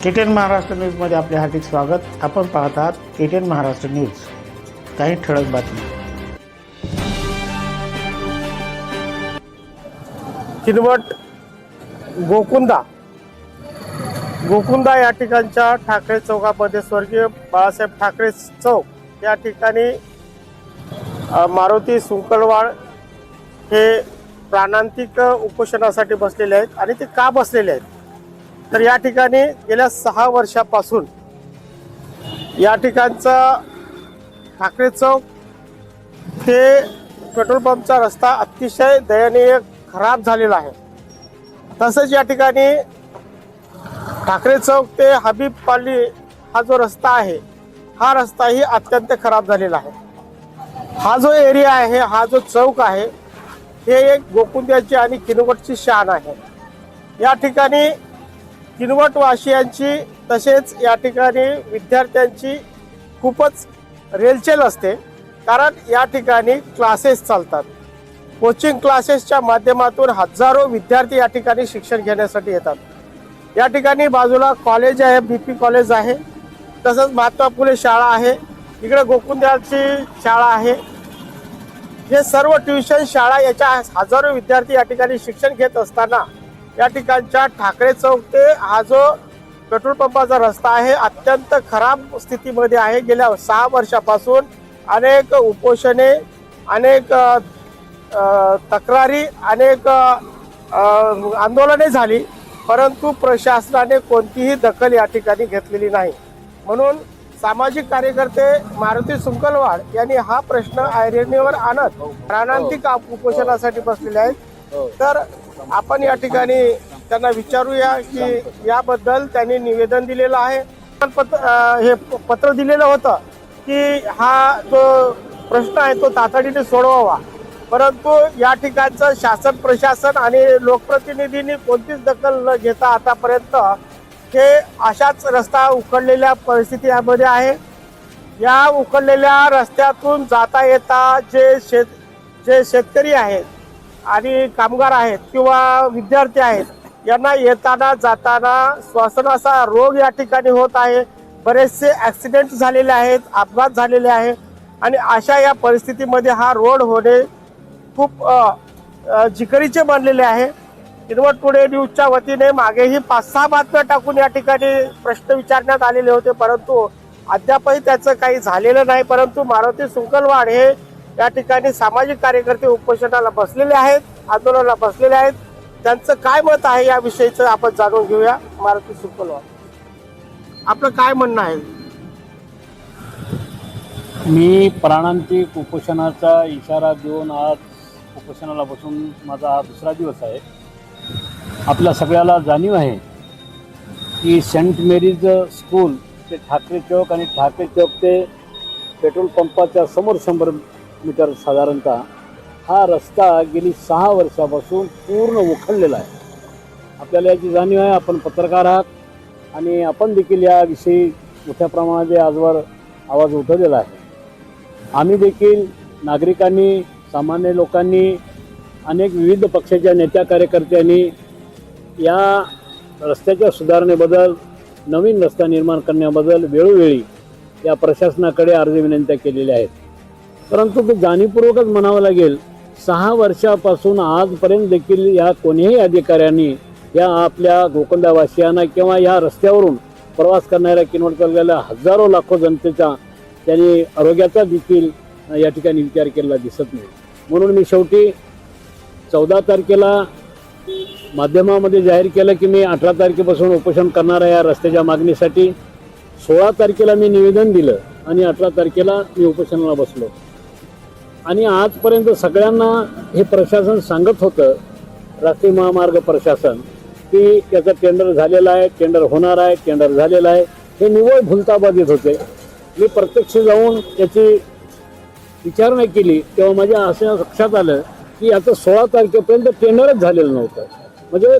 KTN Maharashtra न्यूजमध्ये आपले हार्दिक स्वागत. आपण पाहत आहात केटीएन महाराष्ट्र न्यूज. काही ठळक बातमी. किनवट गोकुंदा या ठिकाणच्या ठाकरे चौकामध्ये स्वर्गीय बाळासाहेब ठाकरे चौक या ठिकाणी मारुती सुंकलवाड हे प्राणांतिक उपोषणासाठी बसलेले आहेत. आणि ते का बसलेले आहेत तर या ठिकाणी गेल्या 6 वर्षापासून या ठिकाणचा ठाकरे चौक ते पेट्रोल पंपचा रस्ता अतिशय दयनीय खराब झालेला आहे. तसंच या ठिकाणी ठाकरे चौक ते हबीब पाली हा जो रस्ता आहे हा रस्ताही अत्यंत खराब झालेला आहे. हा जो एरिया आहे, हा जो चौक आहे, हे एक गोकुंद्याची आणि किनवटची शान आहे. या ठिकाणी किनवटवासियांची तसेच या ठिकाणी विद्यार्थ्यांची खूपच रेलचेल असते. कारण या ठिकाणी क्लासेस चालतात. कोचिंग क्लासेसच्या माध्यमातून हजारो विद्यार्थी या ठिकाणी शिक्षण घेण्यासाठी येतात. या ठिकाणी बाजूला कॉलेज आहे, BP कॉलेज आहे, तसंच महात्मा फुले शाळा आहे, इकडे गोकुंद्याची शाळा आहे. हे सर्व ट्युशन शाळा याच्या हजारो विद्यार्थी या ठिकाणी शिक्षण घेत असताना या ठिकाणच्या ठाकरे चौक ते हा जो पेट्रोल पंपाचा रस्ता आहे अत्यंत खराब स्थितीमध्ये आहे. गेल्या 6 वर्षापासून अनेक उपोषणे, अनेक तक्रारी, अनेक आंदोलने झाली, परंतु प्रशासनाने कोणतीही दखल या ठिकाणी घेतलेली नाही. म्हणून सामाजिक कार्यकर्ते मारुती सुंकलवाड यांनी हा प्रश्न ऐरणीवर आणत प्राणांतिक उपोषणासाठी बसलेले आहेत. तर आपण या ठिकाणी त्यांना विचारूया की याबद्दल त्यांनी निवेदन दिलेलं आहे. हे पत्र दिलेलं होतं की हा जो प्रश्न आहे तो तातडीने सोडवावा, परंतु या ठिकाणचं शासन प्रशासन आणि लोकप्रतिनिधींनी कोणतीच दखल न घेता आतापर्यंत हे अशाच रस्ता उखडलेल्या परिस्थितीमध्ये आहे. या उखडलेल्या रस्त्यातून जाता येता जे शेतकरी आहेत आणि कामगार आहेत किंवा विद्यार्थी आहेत, यांना येताना जाताना श्वसनाचा रोग या ठिकाणी होत आहे. बरेचसे ॲक्सिडेंट झालेले आहेत, अपघात झालेले आहे. आणि अशा या परिस्थितीमध्ये हा रोड होणे खूप जिकरीचे बनलेले आहे. किनवट टुडे न्यूजच्या वतीने मागेही 5-6 बातम्या टाकून या ठिकाणी प्रश्न विचारण्यात आलेले होते, परंतु अद्यापही त्याचं काही झालेलं नाही. परंतु मारुती सुंकलवाड हे या ठिकाणी सामाजिक कार्यकर्ते उपोषणाला बसलेले आहेत, आंदोलनाला बसलेले आहेत. त्यांचं काय मत आहे याविषयीचं आपण जाणून घेऊया. मारुती सुंकलवाड, आपलं काय म्हणणं आहे? मी प्राणांतिक उपोषणाचा इशारा देऊन आज उपोषणाला बसून माझा हा 2रा दिवस आहे. आपल्या सगळ्याला जाणीव आहे की सेंट मेरीज स्कूल ते ठाकरे चौक आणि ठाकरे चौक ते पेट्रोल पंपाच्या समोर 100 मीटर साधारणतः हा रस्ता गेली 6 वर्षापासून पूर्ण उखडलेला आहे. आपल्याला याची जाणीव आहे. आपण पत्रकार आहात आणि आपण देखील याविषयी मोठ्या प्रमाणात आजवर आवाज उठवलेला आहे. आम्ही देखील नागरिकांनी, सामान्य लोकांनी, अनेक विविध पक्षाच्या नेत्या कार्यकर्त्यांनी या रस्त्याच्या सुधारणेबद्दल, नवीन रस्ता निर्माण करण्याबद्दल वेळोवेळी या प्रशासनाकडे अर्ज विनंत्या केलेल्या आहेत. परंतु ते जाणीवपूर्वकच म्हणावं लागेल, 6 वर्षापासून आजपर्यंत देखील या कोणीही अधिकाऱ्यांनी या आपल्या गोकुंदावासियांना किंवा या रस्त्यावरून प्रवास करणाऱ्या किनवट तालुक्याला हजारो लाखो जनतेचा त्यांनी आरोग्याचा देखील या ठिकाणी विचार केलेला दिसत नाही. म्हणून मी शेवटी 14 तारखेला माध्यमामध्ये जाहीर केलं की मी 18 तारखेपासून उपोषण करणार आहे या रस्त्याच्या मागणीसाठी. 16 तारखेला मी निवेदन दिलं आणि 18 तारखेला मी उपोषणाला बसलो. आणि आजपर्यंत सगळ्यांना हे प्रशासन सांगत होतं, राष्ट्रीय महामार्ग प्रशासन, की त्याचं टेंडर झालेलं आहे, टेंडर होणार आहे, टेंडर झालेलं आहे. हे निव्वळ भुलताबाद येत होते. मी प्रत्यक्ष जाऊन त्याची विचारणा केली तेव्हा माझ्या असं लक्षात आलं की याचं 16 तारखेपर्यंत टेंडरच झालेलं नव्हतं. म्हणजे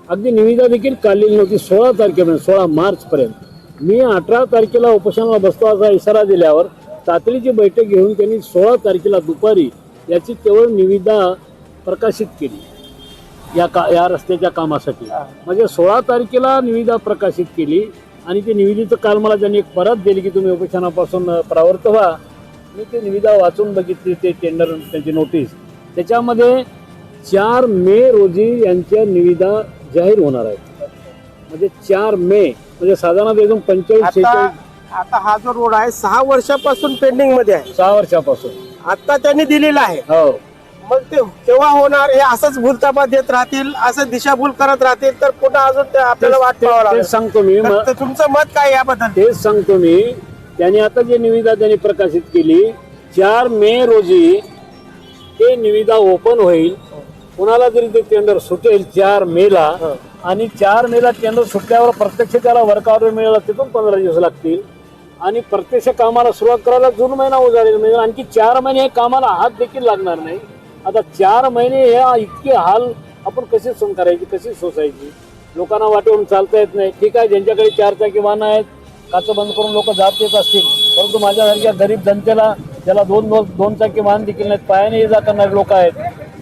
अगदी निविदा देखील काढलेली नव्हती 16 तारखेपर्यंत, 16 मार्चपर्यंत. मी 18 तारखेला उपोषणाला बसतो असा इशारा दिल्यावर तातडीची बैठक घेऊन त्यांनी 16 तारखेला दुपारी याची केवळ निविदा प्रकाशित केली. या रस्त्याच्या कामासाठी. म्हणजे 16 तारखेला निविदा प्रकाशित केली आणि ते निविदेचं काल मला त्यांनी परत दिली की तुम्ही उपोषणापासून परावृत्त व्हा. मी ते निविदा वाचून बघितली, ते टेंडर त्यांची नोटीस. त्याच्यामध्ये 4 मे रोजी यांच्या निविदा जाहीर होणार आहेत. म्हणजे 4 मे म्हणजे साधारण एकदम 45-46. आता हा जो रोड आहे 6 वर्षापासून पेंडिंग मध्ये आहे. 6 वर्षापासून आता त्यांनी दिलेला आहे. हो. मग ते केव्हा होणार हे असंच भूलताबा देत राहतील, असं दिशाभूल करत राहतील तर पुन्हा अजून आपल्याला वाट पाहावं लागेल. तेच सांगतो मी. तर तुमचं मत काय याबद्दल? तेच सांगतो मी. त्यांनी आता जे निविदा त्यांनी प्रकाशित केली 4 मे रोजी ते निविदा ओपन होईल. कुणाला तरी ते टेंडर सुटेल 4 मेला आणि 4 मेला टेंडर सुटल्यावर प्रत्यक्ष त्याला वर्क ऑर्डर मिळाला तिथून 15 दिवस लागतील आणि प्रत्यक्ष कामाला सुरुवात करायला जून महिना उजाडेल. म्हणजे आणखी 4 महिने हे कामाला हात देखील लागणार नाही. आता 4 महिने हे इतके हाल आपण कसे सहन करायचे, कशी सोसायची? लोकांना वाटेवरून चालता येत नाही. ठीक आहे, ज्यांच्याकडे 4 चाकी वाहन आहेत काचं बंद करून लोक जात येत असतील, परंतु माझ्यासारख्या गरीब जनतेला ज्याला 2 चाकी वाहन देखील नाहीत, पायाने ये जा करणारे लोक आहेत,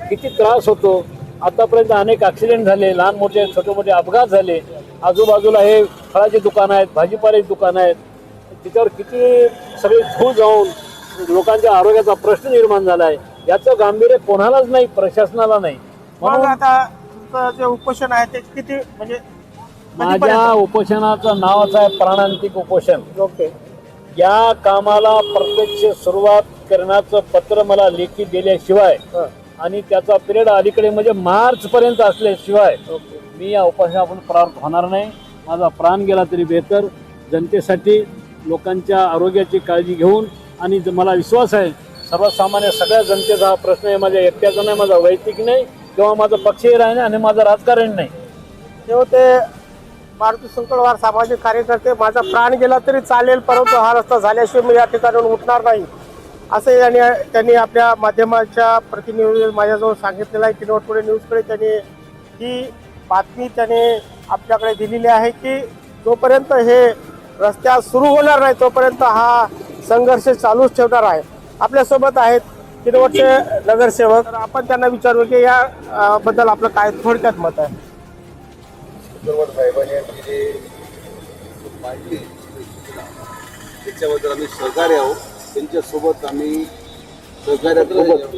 किती त्रास होतो. आतापर्यंत अनेक ॲक्सिडेंट झाले, लहान मोठे छोटे मोठे अपघात झाले. आजूबाजूला हे फळाची दुकानं आहेत, भाजीपाल्याची दुकानं आहेत, तिच्यावर किती सगळे धूळ जाऊन लोकांच्या आरोग्याचा प्रश्न निर्माण झाला आहे. याचं गांभीर्य कोणालाच नाही, प्रशासनाला नाही. मग आता तुमचं जे उपोषण आहे ते किती म्हणजे माझ्या उपोषणाचं नावच आहे प्राणांतिक उपोषण. ओके. या कामाला प्रत्यक्ष सुरुवात करण्याचं पत्र मला लेखी दिल्याशिवाय आणि त्याचा पिरियड अलीकडे म्हणजे मार्च पर्यंत असल्याशिवाय मी या उपोषणापासून प्रारंभ होणार नाही. माझा प्राण गेला तरी बेहतर. जनतेसाठी लोकांच्या आरोग्याची काळजी घेऊन आणि मला विश्वास आहे सर्वसामान्य सगळ्या जनतेचा हा प्रश्न आहे. माझ्या एकट्याचा नाही, माझा वैयक्तिक नाही किंवा माझा पक्षही नाही आणि माझं राजकारण नाही. ते होते मारुती सुंकलवार सामाजिक कार्यकर्ते. माझा प्राण गेला तरी चालेल परंतु हा रस्ता झाल्याशिवाय मी या ठिकाणाहून उठणार नाही असं त्यांनी आपल्या माध्यमाच्या प्रतिनिधी माझ्याजवळ सांगितलेलं आहे. किनवट टुडे न्यूजकडे त्यांनी ही बातमी त्याने आपल्याकडे दिलेली आहे की जोपर्यंत हे रस्त्यात सुरू होणार नाही तोपर्यंत हा संघर्ष चालूच ठेवणार आहे. आपल्यासोबत आहेत किनवटचे नगरसेवक. तर आपण त्यांना विचारू की या बद्दल आपलं काय थोडक्यात मत आहे. सुंकलवाड साहेबांनी जी मांडली त्याच्याबद्दल आम्ही सहकार्य आहोत. त्यांच्यासोबत आम्ही सहकार्यासोबत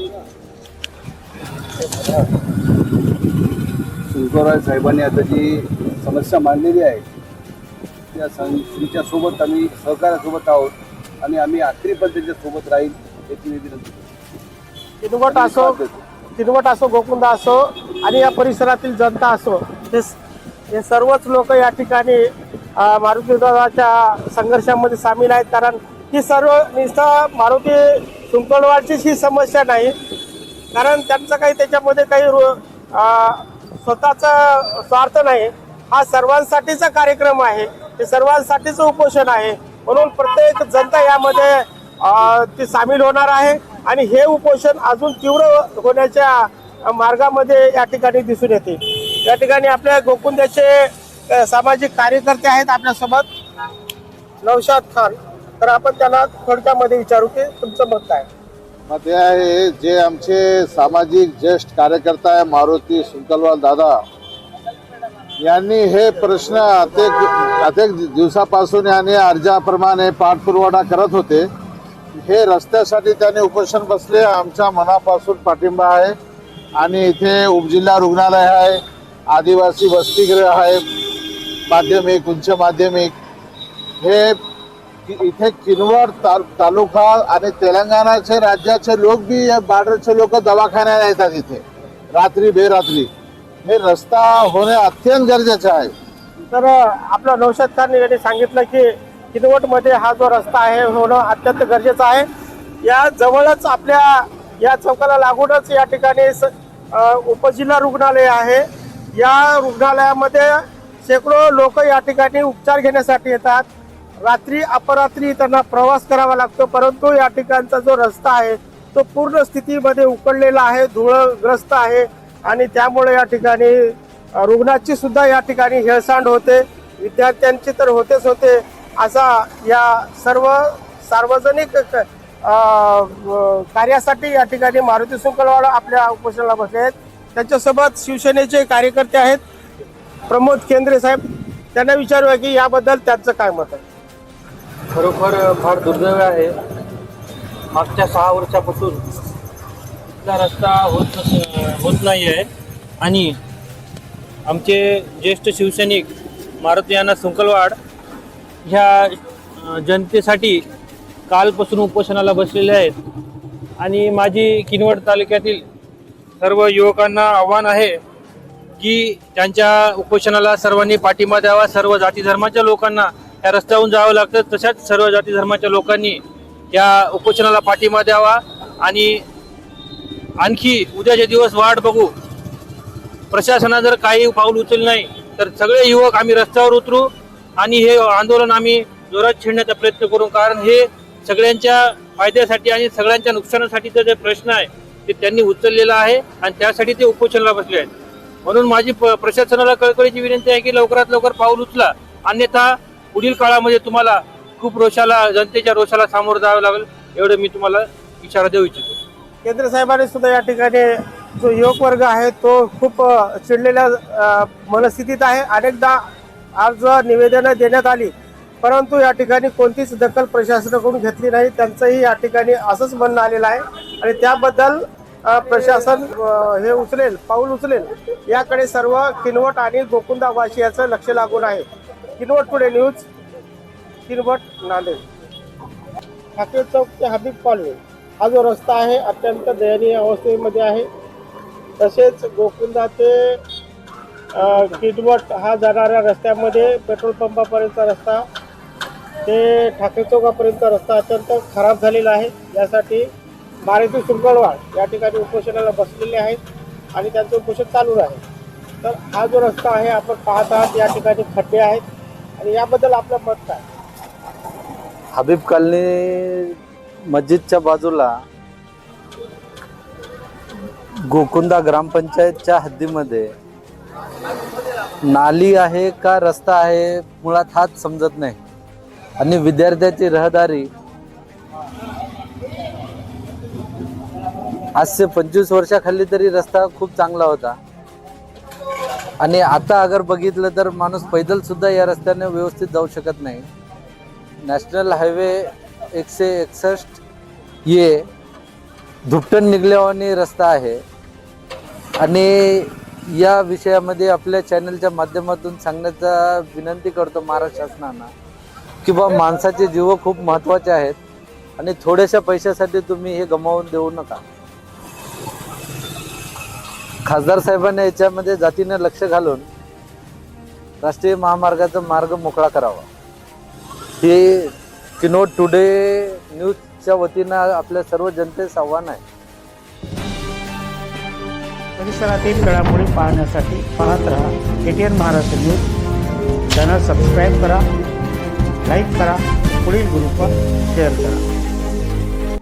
सुंकलवाड साहेबांनी आता जी समस्या मांडलेली आहे त्या तुमच्यासोबत आम्ही सहकार्यासोबत आहोत आणि आम्ही आखरीपर्यंत त्यांच्यासोबत राहील याची विनंती. किनवट असो गोकुंदा असो आणि या परिसरातील जनता असो हे सर्वच लोक या ठिकाणी मारुती दादाच्या संघर्षामध्ये सामील आहेत. कारण ही सर्व नुसतं मारुती सुंकलवाडचीच ही समस्या नाही, कारण त्यांचं काही त्याच्यामध्ये काही स्वतःचा स्वार्थ नाही. हा सर्वांसाठीचा कार्यक्रम आहे, हे सर्वांसाठीचं उपोषण आहे. म्हणून प्रत्येक जनता यामध्ये ती सामील होणार आहे आणि हे उपोषण अजून तीव्र होण्याच्या मार्गामध्ये या ठिकाणी दिसून येते. या ठिकाणी आपल्या गोकुंद्याचे सामाजिक कार्यकर्ते आहेत आपल्यासोबत नौशाद खान. तर आपण त्याला थोडक्यामध्ये विचारू की तुमचं मत काय? मग ते आहे जे आमचे सामाजिक ज्येष्ठ कार्यकर्ता आहे मारुती सुंकलवाड दादा यांनी हे प्रश्न अनेक दिवसापासून याने अर्जाप्रमाणे पाठपुरावा करत होते. हे रस्त्यासाठी त्याने उपोषण बसले. आमच्या मनापासून पाठिंबा आहे आणि इथे उपजिल्हा रुग्णालय आहे, आदिवासी वसतिगृह आहे, माध्यमिक उच्च माध्यमिक, हे इथे किनवट तालुका आणि तेलंगणाचे राज्याचे लोक बी बॉर्डरचे लोक दवाखान्यात येतात इथे रात्री बेरात्री. हे रस्ता होणे अत्यंत गरजेचं आहे. तर आपला नौशाद खान यांनी सांगितलं की किनवटमध्ये हा जो रस्ता आहे होणं अत्यंत गरजेचं आहे. या जवळच आपल्या या चौकाला लागूनच या ठिकाणी उपजिल्हा रुग्णालय आहे. या रुग्णालयामध्ये शेकडो लोक या ठिकाणी उपचार घेण्यासाठी येतात. रात्री अपरात्री त्यांना प्रवास करावा लागतो, परंतु या ठिकाणचा जो रस्ता आहे तो पूर्ण स्थितीमध्ये उकडलेला आहे, धूळग्रस्त आहे आणि त्यामुळे या ठिकाणी रुग्णाची सुद्धा या ठिकाणी हेळसांड होते, विद्यार्थ्यांची तर होतेच होते. असा या सर्व सार्वजनिक कार्यासाठी या ठिकाणी मारुती सुंकलवाड आपल्या उपोषणाला बसले आहेत. त्यांच्यासोबत शिवसेनेचे कार्यकर्ते आहेत प्रमोद केंद्रे साहेब. त्यांना विचारूया की याबद्दल त्यांचं काय मत आहे. खरोखर फार दुर्दैव आहे. मागच्या 6 वर्षापासून इथला रस्ता होत नाही आहे आणि आमचे ज्येष्ठ शिवसैनिक मारुती अण्णा सुंकलवाड ह्या जनतेसाठी कालपासून उपोषणाला बसलेले आहेत आणि माझी किनवट तालुक्यातील सर्व युवकांना आव्हान आहे की त्यांच्या उपोषणाला सर्वांनी पाठिंबा द्यावा. सर्व जाती धर्माच्या लोकांना या रस्त्यावरून जावं लागतं, तशाच सर्व जाती धर्माच्या लोकांनी या उपोषणाला पाठिंबा द्यावा आणि आणखी उद्याचे दिवस वाट बघू. प्रशासनानं जर काही पाऊल उचललं नाही तर सगळे युवक आम्ही रस्त्यावर उतरू आणि हे आंदोलन आम्ही जोरात छेडण्याचा प्रयत्न करू. कारण हे सगळ्यांच्या फायद्यासाठी आणि सगळ्यांच्या नुकसानासाठीचा जे प्रश्न आहे ते त्यांनी उचललेला आहे आणि त्यासाठी ते उपोषणाला बसले आहेत. म्हणून माझी प्रशासनाला कळकळीची विनंती आहे की लवकरात लवकर पाऊल उचला, अन्यथा पुढील काळामध्ये तुम्हाला खूप जनतेच्या रोषाला सामोरं जावं लागेल. एवढं मी तुम्हाला इशारा देऊ इच्छितो. केंद्र साहेबांनी सुद्धा या ठिकाणी जो युवक वर्ग आहे तो खूप चिडलेल्या मनस्थितीत आहे. अनेकदा अर्ज निवेदनं देण्यात आली परंतु या ठिकाणी कोणतीच दखल प्रशासनाकडून घेतली नाही. त्यांचंही या ठिकाणी असंच म्हणणं आलेलं आहे आणि त्याबद्दल प्रशासन हे पाऊल उचलेल याकडे सर्व किनवट आणि गोकुंदा वासियांचं लक्ष लागून आहे. Kinwat today news, Kinwat, Nanded. ठाकरे चौक ते हबीब कॉलनी हा जो रस्ता आहे अत्यंत दयनीय अवस्थेमध्ये आहे. तसेच गोकुंदा ते किनवट हा जाणाऱ्या रस्त्यामध्ये पेट्रोल पंपापर्यंतचा रस्ता ते ठाकरे चौकापर्यंतचा रस्ता अत्यंत खराब झालेला आहे. यासाठी मारुती सुंकलवाड या ठिकाणी उपोषणाला बसलेले आहेत आणि त्यांचं उपोषण चालू आहे. तर हा जो रस्ता आहे आपण पाहत आहात या ठिकाणी खड्डे आहेत आणि याबद्दल आपलं मत काय. हबीब कॉलनी मस्जिदच्या बाजूला गोकुंदा ग्रामपंचायतच्या हद्दीमध्ये नाली आहे का रस्ता आहे मुळात हाच समजत नाही आणि विद्यार्थ्याची रहदारी आजचे 25 वर्षाखाली तरी रस्ता खूप चांगला होता आणि आता अगर बघितलं तर माणूस पैदल सुद्धा या रस्त्याने व्यवस्थित जाऊ शकत नाही. नॅशनल हायवे 161 ये धुपटण निघल्यावानी रस्ता आहे आणि या विषयामध्ये आपल्या चॅनलच्या माध्यमातून सांगण्याचा विनंती करतो महाराष्ट्र शासनाला की बा माणसाचे जीव खूप महत्त्वाचे आहेत आणि थोड्याशा पैशासाठी तुम्ही हे गमावून देऊ नका. खासदार साहेबांनी याच्यामध्ये जातीने लक्ष घालून राष्ट्रीय महामार्गाचा मार्ग मोकळा करावा. हे किनवट टुडे न्यूजच्या वतीनं आपल्या सर्व जनतेस आव्हान आहे. परिसरातील घडामोडी पाहण्यासाठी पाहत रहा ATN Maharashtra news. Channel subscribe करा, लाईक करा, पुढील ग्रुपवर शेअर करा.